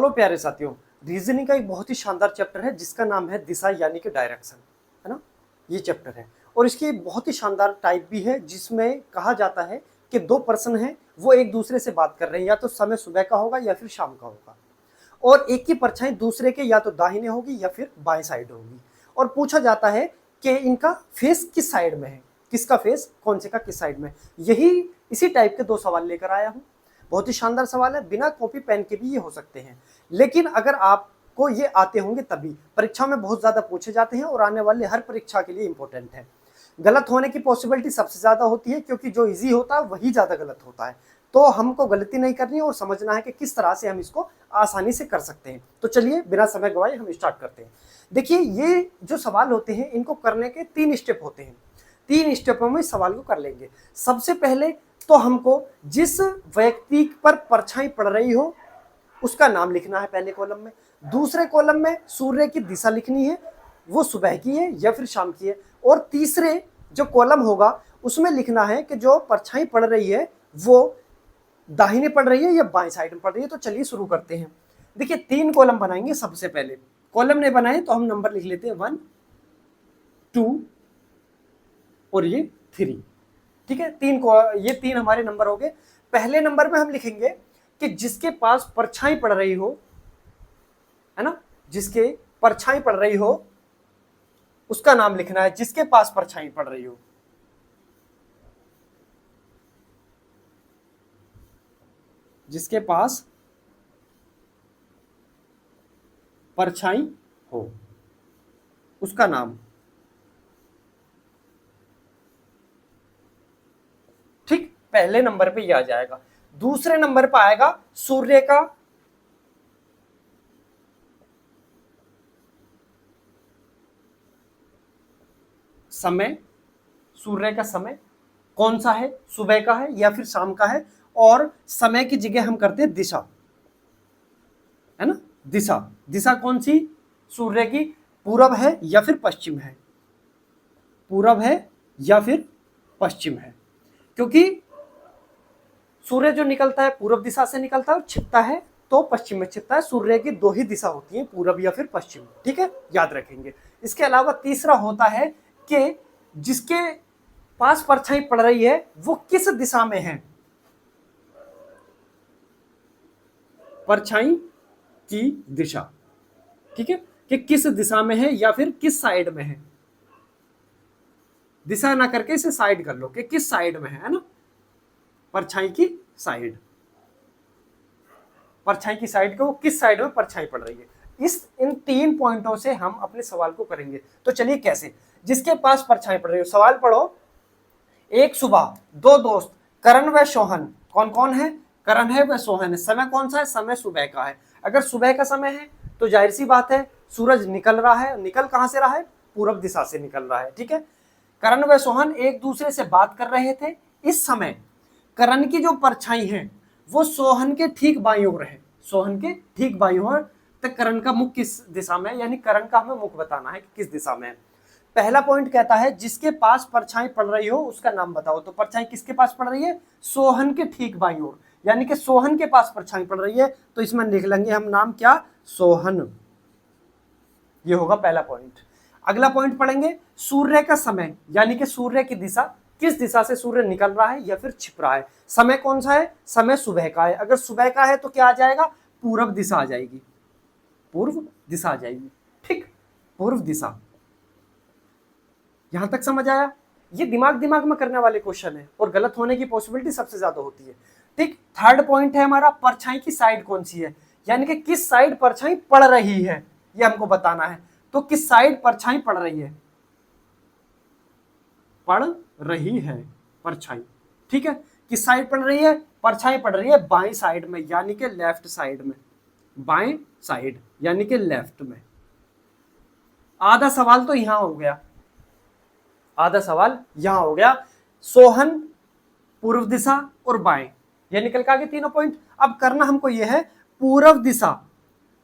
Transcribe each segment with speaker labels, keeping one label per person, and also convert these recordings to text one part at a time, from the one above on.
Speaker 1: Hello प्यारे साथियों, reasoning का एक बहुत ही शानदार चैप्टर है जिसका नाम है दिशा यानी कि डायरेक्शन, है ना। ये चैप्टर है और इसकी बहुत ही शानदार टाइप भी है जिसमें कहा जाता है कि दो पर्सन हैं, वो एक दूसरे से बात कर रहे हैं, या तो समय सुबह का होगा या फिर शाम का होगा, और एक की परछाई दूसरे के या तो दाहिने होगी या फिर बाएं साइड होगी, और पूछा जाता है कि इनका फेस किस साइड में है, किसका फेस कौन से का किस साइड में। यही इसी टाइप के दो सवाल लेकर आया हूं। बहुत ही शानदार सवाल है, बिना कॉपी पेन के भी ये हो सकते हैं, लेकिन अगर आपको ये आते होंगे तभी। परीक्षा में बहुत ज्यादा पूछे जाते हैं और आने वाले हर परीक्षा के लिए इंपॉर्टेंट है। गलत होने की पॉसिबिलिटी सबसे ज्यादा होती है क्योंकि जो इजी होता है वही ज्यादा गलत होता है। तो हमको गलती नहीं करनी है और समझना है कि किस तरह से हम इसको आसानी से कर सकते हैं। तो चलिए बिना समय गवाए हम स्टार्ट करते हैं। देखिए, ये जो सवाल होते हैं इनको करने के 3 स्टेप होते हैं। 3 स्टेपों में सवाल को कर लेंगे। सबसे पहले तो हमको जिस व्यक्ति पर परछाई पड़ रही हो उसका नाम लिखना है पहले कॉलम में। दूसरे कॉलम में सूर्य की दिशा लिखनी है, वो सुबह की है या फिर शाम की है। और तीसरे जो कॉलम होगा उसमें लिखना है कि जो परछाई पड़ रही है वो दाहिने पड़ रही है या बाएं साइड में पड़ रही है। तो चलिए शुरू करते हैं। देखिए, 3 कॉलम बनाएंगे। सबसे पहले कॉलम नहीं बनाए तो हम नंबर लिख लेते हैं 1 2 और ये 3। ठीक है, ये 3 हमारे नंबर हो गए। पहले नंबर में हम लिखेंगे कि जिसके पास परछाई पड़ रही हो, है ना, जिसके परछाई पड़ रही हो उसका नाम लिखना है। जिसके पास परछाई पड़ रही हो, जिसके पास परछाई हो उसका नाम। ठीक, पहले नंबर पे ये आ जाएगा। दूसरे नंबर पे आएगा सूर्य का समय। सूर्य का समय कौन सा है, सुबह का है या फिर शाम का है। और समय की जगह हम करते हैं दिशा, है ना। दिशा, दिशा कौन सी सूर्य की, पूरब है या फिर पश्चिम है, पूरब है या फिर पश्चिम है। क्योंकि सूर्य जो निकलता है पूरब दिशा से निकलता है और छिपता है तो पश्चिम में छिपता है। सूर्य की 2 ही दिशा होती है, पूरब या फिर पश्चिम। ठीक है, याद रखेंगे। इसके अलावा तीसरा होता है कि जिसके पास परछाई पड़ रही है वो किस दिशा में है, परछाई की दिशा। ठीक है, कि किस दिशा में है या फिर किस साइड में है। दिशा ना करके इसे साइड कर लो कि किस साइड में है ना, परछाई की साइड। परछाई की साइड को किस साइड में परछाई पड़ रही है। इन 3 पॉइंटों से हम अपने सवाल को करेंगे। तो चलिए कैसे। जिसके पास परछाई पड़ रही हो, सवाल पढ़ो। एक सुबह 2 दोस्त करण व सोहन, कौन कौन है, करण है व सोहन है। समय कौन सा है, समय सुबह का है। अगर सुबह का समय है तो जाहिर सी बात है सूरज निकल रहा है। निकल कहां से रहा है, पूरब दिशा से निकल रहा है। ठीक है, करण व सोहन एक दूसरे से बात कर रहे थे। इस समय करण की जो परछाई है वो सोहन के ठीक बाईं ओर है। सोहन के ठीक बाईं ओर। तो करण का मुख किस दिशा में है, यानी करण का हमें मुख बताना है कि किस दिशा में है। पहला पॉइंट कहता है जिसके पास परछाई पड़ रही हो उसका नाम बताओ। तो परछाई किसके पास पड़ रही है, सोहन के ठीक बाईं ओर, यानी कि सोहन के पास परछाई पड़ रही है। तो इसमें लिख लेंगे हम नाम क्या, सोहन। ये होगा पहला पॉइंट। अगला पॉइंट पढ़ेंगे सूर्य का समय, यानी कि सूर्य की दिशा, किस दिशा से सूर्य निकल रहा है या फिर छिप रहा है। समय कौन सा है, समय सुबह का है। अगर सुबह का है तो क्या आ जाएगा, पूर्व दिशा आ जाएगी, पूर्व दिशा आ जाएगी। ठीक, पूर्व दिशा। यहां तक समझ आया। ये दिमाग दिमाग में करने वाले क्वेश्चन है और गलत होने की पॉसिबिलिटी सबसे ज्यादा होती है। ठीक, थर्ड पॉइंट है हमारा परछाई की साइड कौन सी है, यानी कि किस साइड परछाई पड़ रही है, ये हमको बताना है। तो किस साइड परछाई पड़ रही है, पड़ रही है परछाई। ठीक है, किस साइड पड़ रही है, परछाई पड़ रही है बाएं साइड में, यानी कि लेफ्ट साइड में। बाएं साइड यानी कि लेफ्ट में। आधा सवाल तो यहां हो गया, आधा सवाल यहां हो गया। सोहन पूर्व दिशा और बाएं, ये निकल के आगे तीनों पॉइंट। अब करना हमको ये है पूर्व दिशा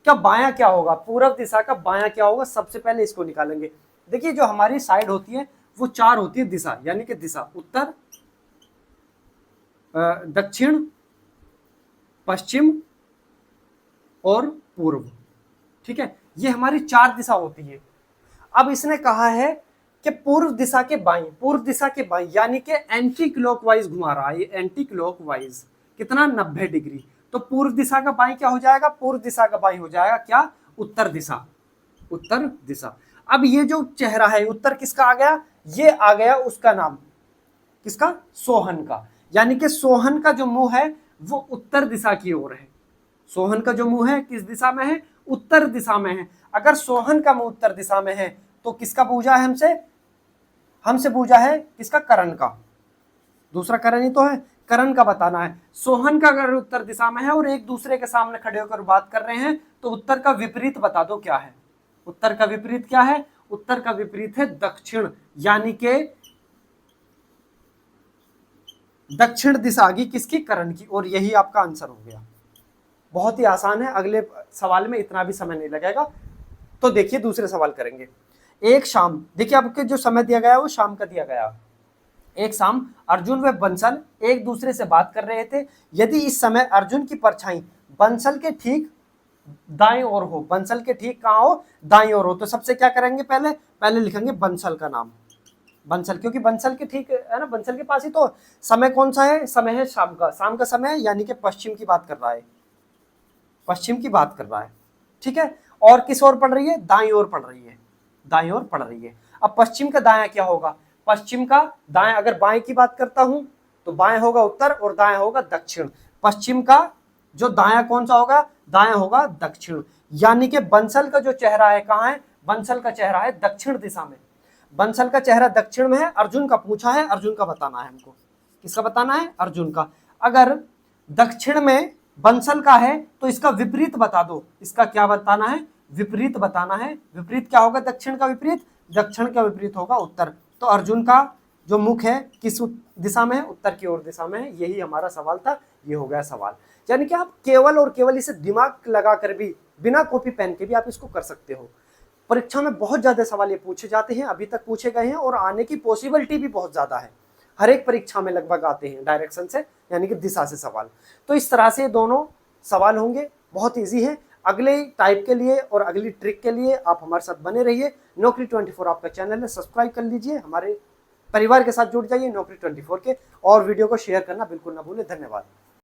Speaker 1: का बायां क्या होगा, पूर्व दिशा का बायां क्या होगा, सबसे पहले इसको निकालेंगे। देखिए, जो हमारी साइड होती है वो 4 होती है दिशा, यानी कि दिशा उत्तर, दक्षिण, पश्चिम और पूर्व। ठीक है, ये हमारी 4 दिशा होती है। अब इसने कहा है कि पूर्व दिशा के बाईं यानी कि एंटी क्लॉकवाइज घुमा रहा है, ये एंटी क्लॉकवाइज कितना 90 डिग्री। तो पूर्व दिशा का बाईं क्या हो जाएगा, पूर्व दिशा का बाईं हो जाएगा क्या, उत्तर दिशा, उत्तर दिशा। अब ये जो चेहरा है उत्तर किसका आ गया, ये आ गया उसका नाम, किसका, सोहन का। यानी कि सोहन का जो मुंह है वो उत्तर दिशा की ओर है। सोहन का जो मुंह है किस दिशा में है, उत्तर दिशा में है। अगर सोहन का मुंह उत्तर दिशा में है तो किसका पूजा है, हमसे पूजा है किसका, करण का। दूसरा करण ही तो है, करण का बताना है। सोहन का अगर उत्तर दिशा में है और एक दूसरे के सामने खड़े होकर बात कर रहे हैं तो उत्तर का विपरीत बता दो क्या है। उत्तर का विपरीत क्या है, उत्तर का विपरीत है दक्षिण, यानी कि दक्षिण दिशा आ गई किसकी, करण की। और यही आपका आंसर हो गया। बहुत ही आसान है, अगले सवाल में इतना भी समय नहीं लगेगा। तो देखिए दूसरे सवाल करेंगे। एक शाम, देखिए आपके जो समय दिया गया है वो शाम का दिया गया। एक शाम अर्जुन व बंसल एक दूसरे से बात कर रहे थे। यदि इस समय अर्जुन की परछाई बंसल के ठीक दाएं ओर हो, बंसल के ठीक कहां हो, दाएं ओर हो, तो सबसे क्या करेंगे, पहले लिखेंगे बंसल का नाम, बंसल, क्योंकि बंसल के ठीक है ना, बंसल के पास ही तो। समय कौन सा है, समय है शाम का समय है, यानी कि पश्चिम की बात कर रहा है, पश्चिम की बात कर रहा है। ठीक है, और किस ओर पड़ रही है, दाईं ओर पड़ रही है, दाईं ओर पड़ रही है। अब पश्चिम का दायां क्या होगा, पश्चिम का दाएं, अगर बाएं की बात करता हूं तो बाएं होगा उत्तर और दाएं होगा दक्षिण। पश्चिम का जो दायां कौन सा होगा, दायां होगा दक्षिण। यानी कि बंसल का जो चेहरा है कहां है, बंसल का चेहरा है दक्षिण दिशा में। बंसल का चेहरा दक्षिण में है, अर्जुन का पूछा है, अर्जुन का बताना है हमको। किसका बताना है, अर्जुन का। अगर दक्षिण में बंसल का है तो इसका विपरीत बता दो, इसका क्या बताना है, विपरीत बताना है। विपरीत क्या होगा, दक्षिण का विपरीत, दक्षिण का विपरीत होगा उत्तर। तो अर्जुन का जो मुख है किस दिशा में है, उत्तर की ओर दिशा में है। यही हमारा सवाल था, ये हो गया सवाल। यानी कि आप केवल और केवल इसे दिमाग लगाकर भी, बिना कॉपी पेन के भी आप इसको कर सकते हो। परीक्षा में बहुत ज्यादा सवाल ये पूछे जाते हैं, अभी तक पूछे गए हैं और आने की पॉसिबिलिटी भी बहुत ज्यादा है। हर एक परीक्षा में लगभग आते हैं डायरेक्शन से, यानी कि दिशा से सवाल। तो इस तरह से दोनों सवाल होंगे, बहुत इजी है। अगले टाइप के लिए और अगली ट्रिक के लिए आप हमारे साथ बने रहिए। नौकरी 24 आपका चैनल है, सब्सक्राइब कर लीजिए, हमारे परिवार के साथ जुड़ जाइए नौकरी 24 के। और वीडियो को शेयर करना बिल्कुल ना भूलें। धन्यवाद।